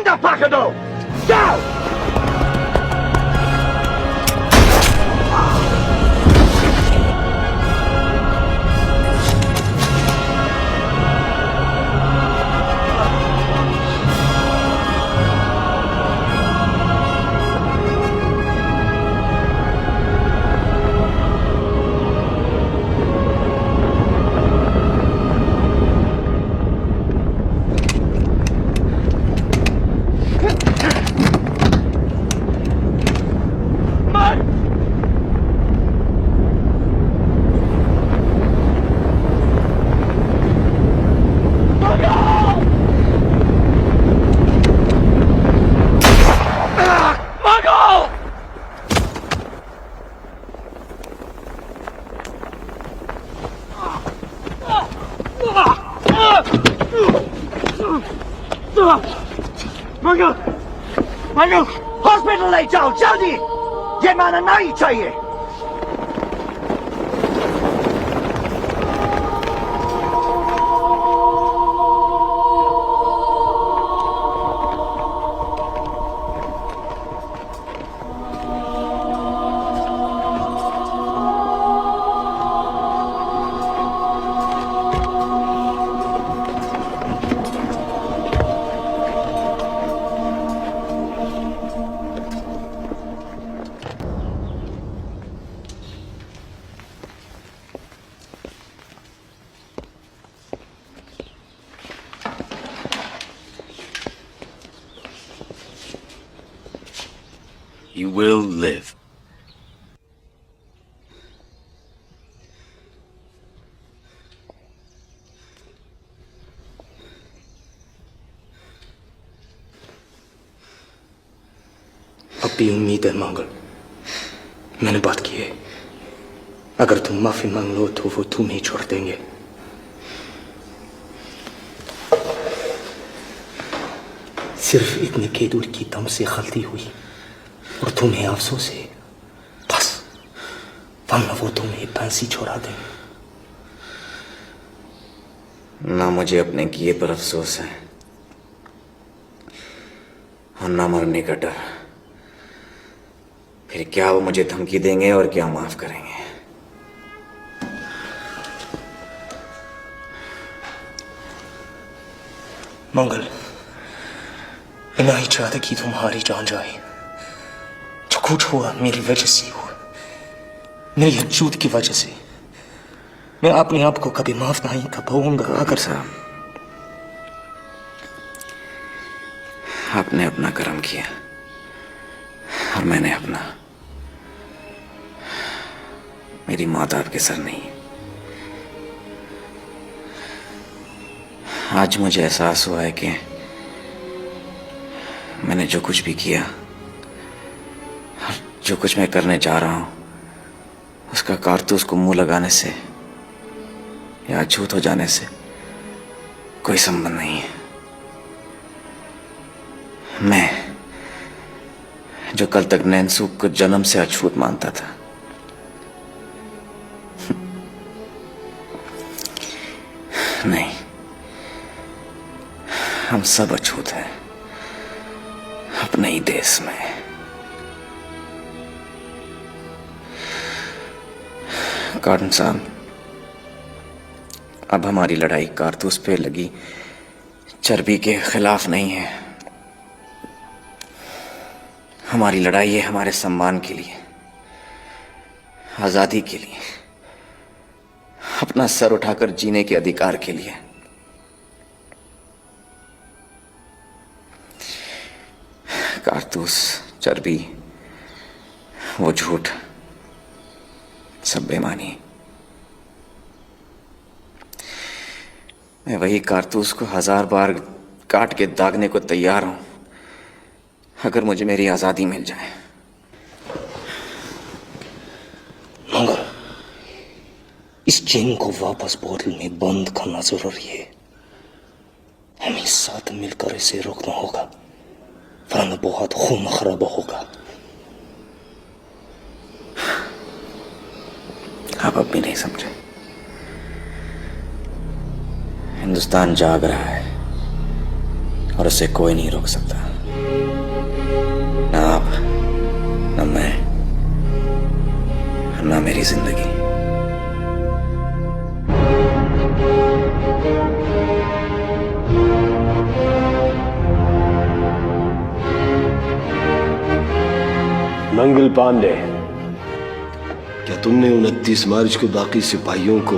the Pacado! Go! Mangal hospital ले जाओ जल्दी ये माना नहीं चाहिए You will live. अब भी उम्मीद है मंगल, मैंने बात की है। अगर तुम माफी मांग लो तो वो तुम्हें छोड़ देंगे। सिर्फ इतनी केदूर की दम से गलती हुई और तुम्हें अफसोस है, बस, वरना वो तुम्हें फांसी छोड़ा दें। ना मुझे अपने किए पर अफसोस है और ना मरने का डर। फिर क्या वो मुझे धमकी देंगे और क्या माफ करेंगे? मंगल, मैं नहीं चाहता कि तुम्हारी जान जाए। जो कुछ हुआ मेरी वजह से हुआ, मेरी झूठ की वजह से। मैं अपने आप को कभी माफ नहीं कर पाऊंगा। अगर साहब, आपने अपना कर्म किया और मैंने अपना। मेरी मौत आपके सर नहीं। आज मुझे एहसास हुआ है कि मैंने जो कुछ भी किया और जो कुछ मैं करने जा रहा हूं, उसका कारतूस को मुंह लगाने से या अछूत हो जाने से कोई संबंध नहीं है। मैं जो कल तक नैनसू को जन्म से अछूत मानता था, नहीं, हम सब अछूत हैं अपने ही देश में। कार्टन साहब, अब हमारी लड़ाई कारतूस पे लगी चर्बी के खिलाफ नहीं है। हमारी लड़ाई है हमारे सम्मान के लिए, आजादी के लिए, अपना सर उठाकर जीने के अधिकार के लिए। कारतूस, चर्बी, वो झूठ, सब बेमानी। मैं वही कारतूस को 1000 बार काट के दागने को तैयार हूं, अगर मुझे मेरी आजादी मिल जाए। मंगल, इस चेन को वापस बोतल में बंद करना जरूरी है। हमें साथ मिलकर इसे रोकना होगा, वरना बहुत खून खराबा होगा। आप अब भी नहीं समझे। हिंदुस्तान जाग रहा है और उसे कोई नहीं रोक सकता। न मैं, न मेरी जिंदगी। मंगल पांडे, क्या तुमने 29 मार्च को बाकी सिपाहियों को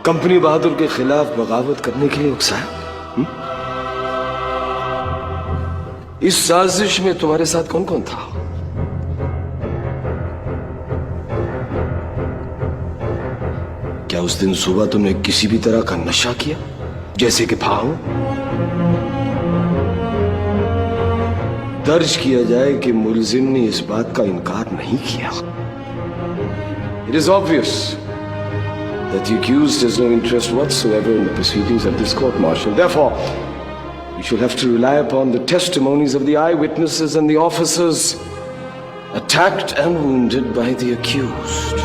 कंपनी बहादुर के खिलाफ बगावत करने के लिए उकसाया? इस साजिश में तुम्हारे साथ कौन कौन था? क्या उस दिन सुबह तुमने किसी भी तरह का नशा किया, जैसे कि भांग? दर्ज किया जाए कि मुलजिम ने इस बात का इनकार नहीं किया। It is obvious that the accused has no interest whatsoever in the proceedings of this court-martial. Therefore, we shall have to rely upon the testimonies of the eyewitnesses and the officers attacked and wounded by the accused.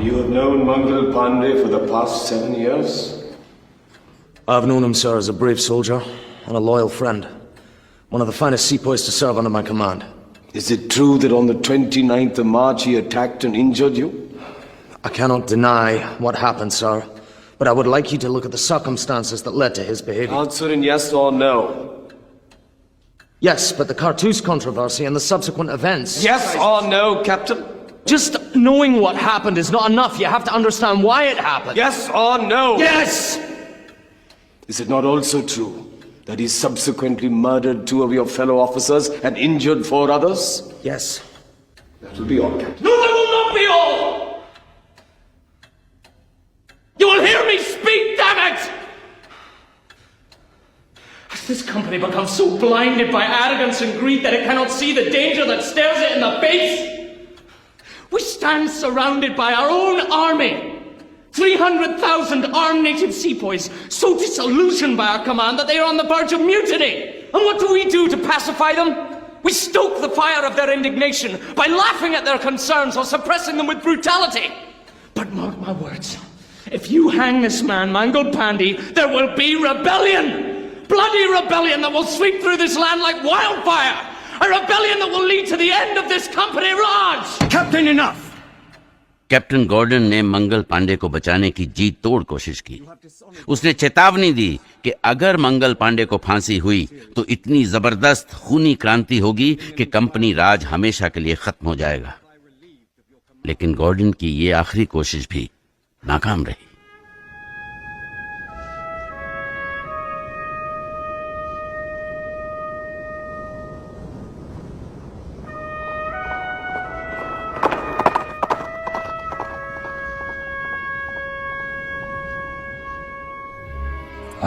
You have known Mangal Pandey for the past 7 years? I've known him, sir, as a brave soldier and a loyal friend. One of the finest sepoys to serve under my command. Is it true that on the 29th of March he attacked and injured you? I cannot deny what happened, sir, but I would like you to look at the circumstances that led to his behavior. Answer in yes or no. Yes, but the Cartouche controversy and the subsequent events... Yes or no, Captain? Just knowing what happened is not enough. You have to understand why it happened. Yes or no? Yes! Is it not also true that he subsequently murdered 2 of your fellow officers and injured 4 others? Yes. That will be all, Captain. No, that will not be all! You will hear me speak, damn it! Has this company become so blinded by arrogance and greed that it cannot see the danger that stares it in the face? We stand surrounded by our own army. 300,000 armed native sepoys, so disillusioned by our command that they are on the verge of mutiny. And what do we do to pacify them? We stoke the fire of their indignation by laughing at their concerns or suppressing them with brutality. But mark my words, if you hang this man, Mangal Pandey, there will be rebellion. Bloody rebellion that will sweep through this land like wildfire. A rebellion that will lead to the end of this company Raj! Captain, enough! Captain Gordon ने मंगल पांडे को बचाने की जी तोड़ कोशिश की। उसने चेतावनी दी कि अगर मंगल पांडे को फांसी हुई तो इतनी जबरदस्त खूनी क्रांति होगी कि कंपनी राज हमेशा के लिए खत्म हो जाएगा। लेकिन गॉर्डन की ये आखिरी कोशिश भी नाकाम रही।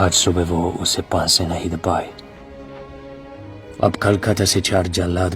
आज सुबह वो उसे 5 से नहीं दबाए। अब कलकत्ता से 4 जल्लाद